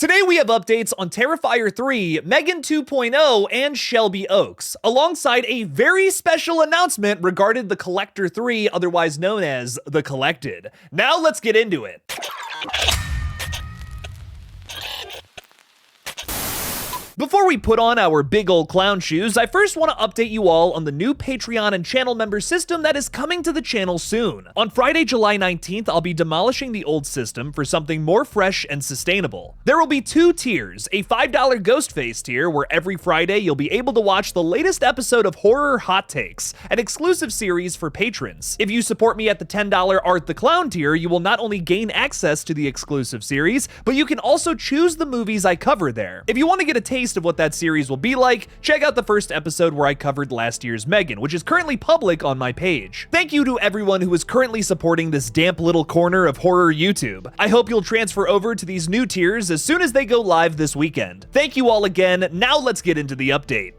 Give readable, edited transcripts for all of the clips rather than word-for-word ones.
Today we have updates on Terrifier 3, M3GAN 2.0, and Shelby Oaks, alongside a very special announcement regarding the Collector 3, otherwise known as The Collected. Now let's get into it. Before we put on our big old clown shoes, I first want to update you all on the new Patreon and channel member system that is coming to the channel soon. On Friday, July 19th, I'll be demolishing the old system for something more fresh and sustainable. There will be two tiers, a $5 Ghostface tier where every Friday you'll be able to watch the latest episode of Horror Hot Takes, an exclusive series for patrons. If you support me at the $10 Art the Clown tier, you will not only gain access to the exclusive series, but you can also choose the movies I cover there. If you want to get a taste of what that series will be like, check out the first episode where I covered last year's M3GAN, which is currently public on my page. Thank you to everyone who is currently supporting this damp little corner of horror YouTube. I hope you'll transfer over to these new tiers as soon as they go live this weekend. Thank you all again. Now let's get into the update.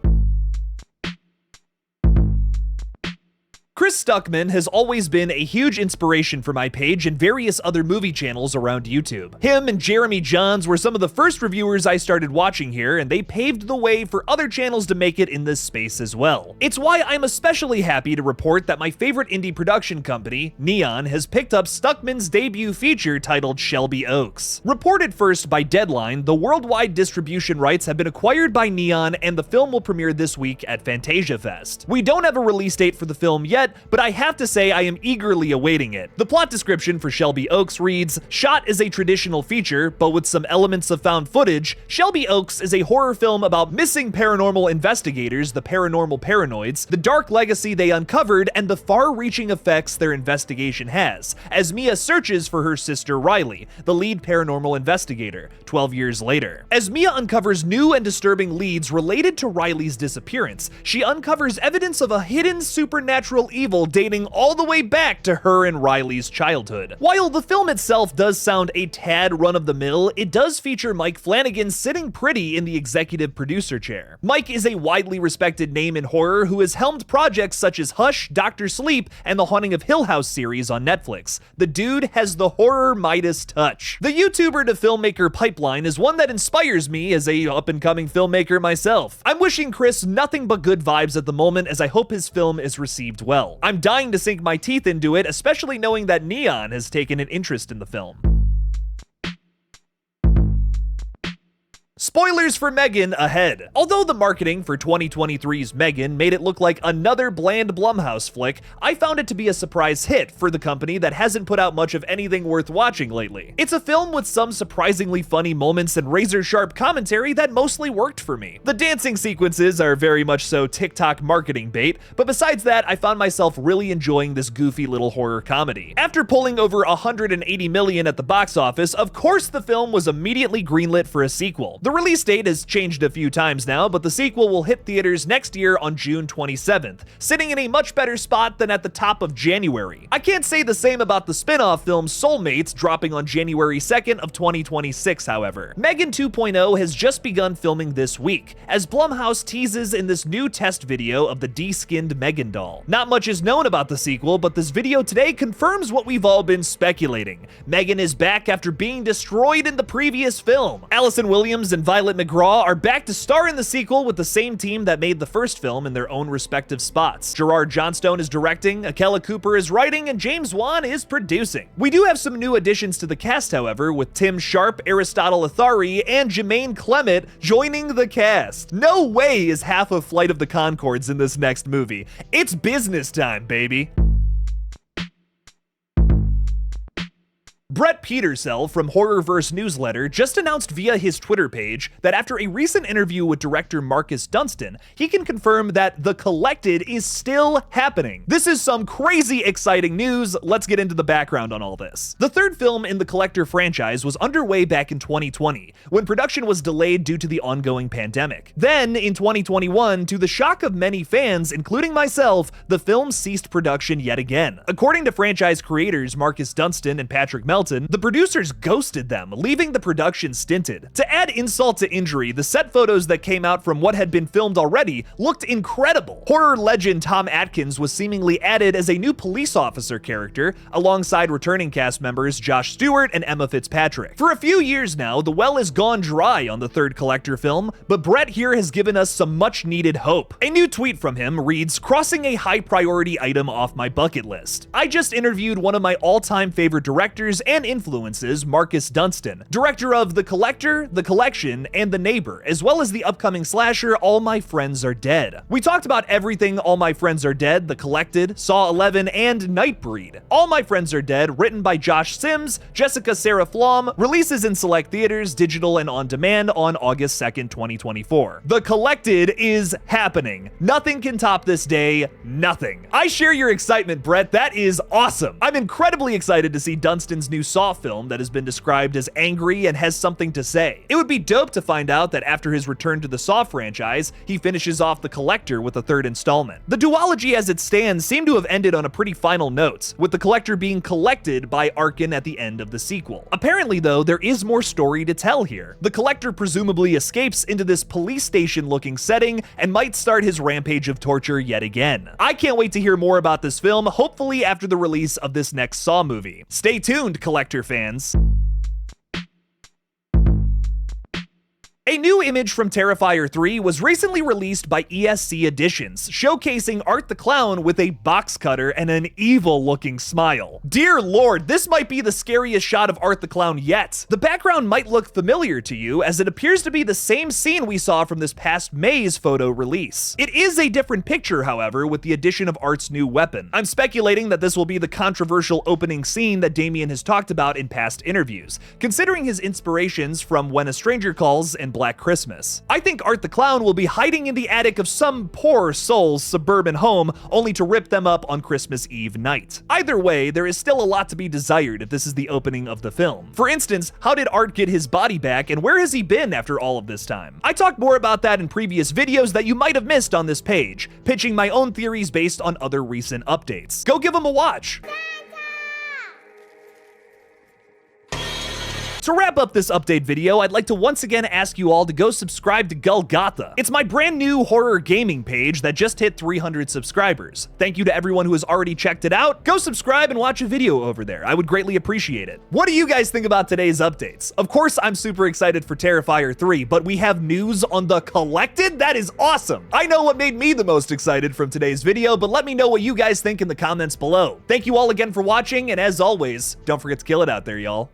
Chris Stuckman has always been a huge inspiration for my page and various other movie channels around YouTube. Him and Jeremy Johns were some of the first reviewers I started watching here, and they paved the way for other channels to make it in this space as well. It's why I'm especially happy to report that my favorite indie production company, Neon, has picked up Stuckman's debut feature titled Shelby Oaks. Reported first by Deadline, the worldwide distribution rights have been acquired by Neon, and the film will premiere this week at Fantasia Fest. We don't have a release date for the film yet, but I have to say I am eagerly awaiting it. The plot description for Shelby Oaks reads, "Shot as a traditional feature, but with some elements of found footage, Shelby Oaks is a horror film about missing paranormal investigators, the paranormal paranoids, the dark legacy they uncovered, and the far-reaching effects their investigation has, as Mia searches for her sister Riley, the lead paranormal investigator, 12 years later. As Mia uncovers new and disturbing leads related to Riley's disappearance, she uncovers evidence of a hidden supernatural evil dating all the way back to her and Riley's childhood. While the film itself does sound a tad run-of-the-mill, it does feature Mike Flanagan sitting pretty in the executive producer chair. Mike is a widely respected name in horror who has helmed projects such as Hush, Dr. Sleep, and the Haunting of Hill House series on Netflix. The dude has the horror Midas touch. The YouTuber to filmmaker pipeline is one that inspires me as a up-and-coming filmmaker myself. I'm wishing Chris nothing but good vibes at the moment, as I hope his film is received well. I'm dying to sink my teeth into it, especially knowing that Neon has taken an interest in the film. Spoilers for M3GAN ahead. Although the marketing for 2023's M3GAN made it look like another bland Blumhouse flick, I found it to be a surprise hit for the company that hasn't put out much of anything worth watching lately. It's a film with some surprisingly funny moments and razor-sharp commentary that mostly worked for me. The dancing sequences are very much so TikTok marketing bait, but besides that, I found myself really enjoying this goofy little horror comedy. After pulling over $180 million at the box office, of course the film was immediately greenlit for a sequel. The release date has changed a few times now, but the sequel will hit theaters next year on June 27th, sitting in a much better spot than at the top of January. I can't say the same about the spin-off film Soulmates, dropping on January 2nd of 2026, however. M3GAN 2.0 has just begun filming this week, as Blumhouse teases in this new test video of the de-skinned M3GAN doll. Not much is known about the sequel, but this video today confirms what we've all been speculating. M3GAN is back after being destroyed in the previous film. Allison Williams and Violet McGraw are back to star in the sequel with the same team that made the first film in their own respective spots. Gerard Johnstone is directing, Akela Cooper is writing, and James Wan is producing. We do have some new additions to the cast, however, with Tim Sharp, Aristotle Athari, and Jermaine Clement joining the cast. No way is half of Flight of the Conchords in this next movie. It's business time, baby. Brett Petersell from Horrorverse Newsletter just announced via his Twitter page that after a recent interview with director Marcus Dunstan, he can confirm that The Collected is still happening. This is some crazy exciting news. Let's get into the background on all this. The third film in the Collector franchise was underway back in 2020, when production was delayed due to the ongoing pandemic. Then, in 2021, to the shock of many fans, including myself, the film ceased production yet again. According to franchise creators Marcus Dunstan and Patrick Melton, Shelton, the producers ghosted them, leaving the production stinted. To add insult to injury, the set photos that came out from what had been filmed already looked incredible. Horror legend Tom Atkins was seemingly added as a new police officer character, alongside returning cast members Josh Stewart and Emma Fitzpatrick. For a few years now, the well has gone dry on the third Collector film, but Brett here has given us some much needed hope. A new tweet from him reads, "Crossing a high priority item off my bucket list. I just interviewed one of my all-time favorite directors and influences, Marcus Dunstan, director of The Collector, The Collection, and The Neighbor, as well as the upcoming slasher All My Friends Are Dead. We talked about everything All My Friends Are Dead, The Collected, Saw 11, and Nightbreed. All My Friends Are Dead, written by Josh Sims, Jessica Sarah Flom, releases in select theaters, digital, and on demand on August 2nd, 2024. The Collected is happening. Nothing can top this day. Nothing. I share your excitement, Brett. That is awesome. I'm incredibly excited to see Dunstan's new Saw film that has been described as angry and has something to say. It would be dope to find out that after his return to the Saw franchise, he finishes off The Collector with a third installment. The duology as it stands seemed to have ended on a pretty final note, with The Collector being collected by Arkin at the end of the sequel. Apparently, though, there is more story to tell here. The Collector presumably escapes into this police station-looking setting and might start his rampage of torture yet again. I can't wait to hear more about this film, hopefully after the release of this next Saw movie. Stay tuned, Collector fans. A new image from Terrifier 3 was recently released by ESC Editions, showcasing Art the Clown with a box cutter and an evil-looking smile. Dear Lord, this might be the scariest shot of Art the Clown yet. The background might look familiar to you, as it appears to be the same scene we saw from this past May's photo release. It is a different picture, however, with the addition of Art's new weapon. I'm speculating that this will be the controversial opening scene that Damien has talked about in past interviews, considering his inspirations from When a Stranger Calls and Black Christmas. I think Art the Clown will be hiding in the attic of some poor soul's suburban home, only to rip them up on Christmas Eve night. Either way, there is still a lot to be desired if this is the opening of the film. For instance, how did Art get his body back, and where has he been after all of this time? I talked more about that in previous videos that you might have missed on this page, pitching my own theories based on other recent updates. Go give them a watch. To wrap up this update video, I'd like to once again ask you all to go subscribe to GullGotha. It's my brand new horror gaming page that just hit 300 subscribers. Thank you to everyone who has already checked it out. Go subscribe and watch a video over there. I would greatly appreciate it. What do you guys think about today's updates? Of course, I'm super excited for Terrifier 3, but we have news on The Collected? That is awesome. I know what made me the most excited from today's video, but let me know what you guys think in the comments below. Thank you all again for watching, and as always, don't forget to kill it out there, y'all.